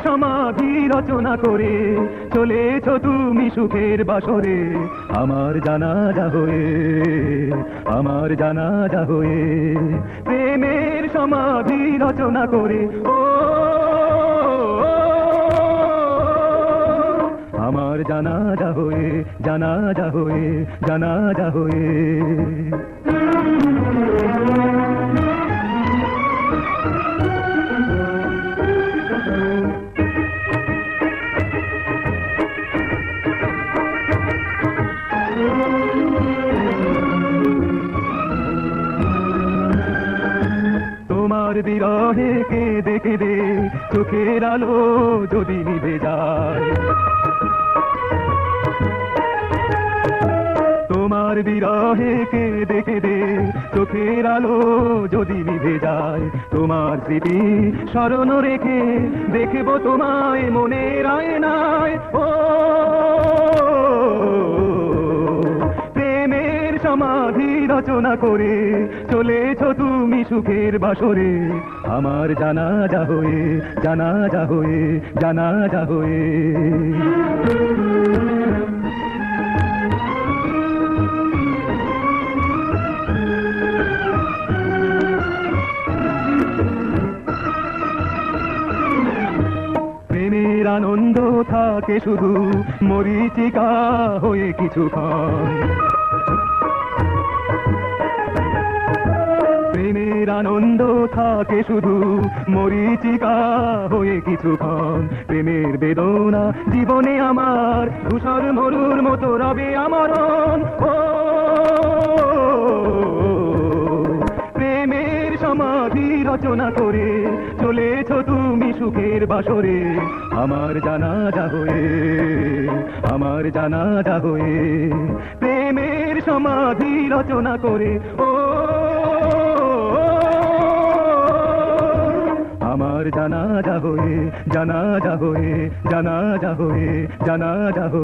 সমাধি রচনা করে চলেছ তুমি সুখের বাসরে, আমার জানাজা হয়ে, আমার জানাজা হয়ে। প্রেমের সমাধি রচনা করে ও আমার জানাজা হয়ে, জানাজা হয়ে, জানাজা হয়ে। তোমার বিরহে কেঁদে কেঁদে চোখের আলো যদি নিভে যায়, তোমার বিরহে কেঁদে কেঁদে চোখের আলো যদি নিভে যায়, তোমার স্মৃতি স্মরণ রেখে দেখব তোমায় মনের আয়নায়। ও প্রেমের সমাধি রচনা করে চলেছ তুমি সুখের বাসরে, আমার জানাজা হয়ে, জানাজা হয়ে, জানাজা হয়ে। প্রেমের আনন্দ থাকে শুধু মরীচিকা হয়ে কিছুক্ষণ, প্রেমের আনন্দ থাকে শুধু মরীচিকা হয়ে কিছুক্ষণ। প্রেমের বেদনা জীবনে আমার ধূসর মরুর মতো রবে আমরণ। ও প্রেমের সমাধি রচনা করে চলেছ তুমি সুখের বাসরে, আমার জানাজা হয়ে, আমার জানাজা হয়ে। প্রেমের সমাধি রচনা করে ও আমার জানাজা হয়ে, জানাজা হয়ে, জানাজা হয়ে, জানাজা হয়ে।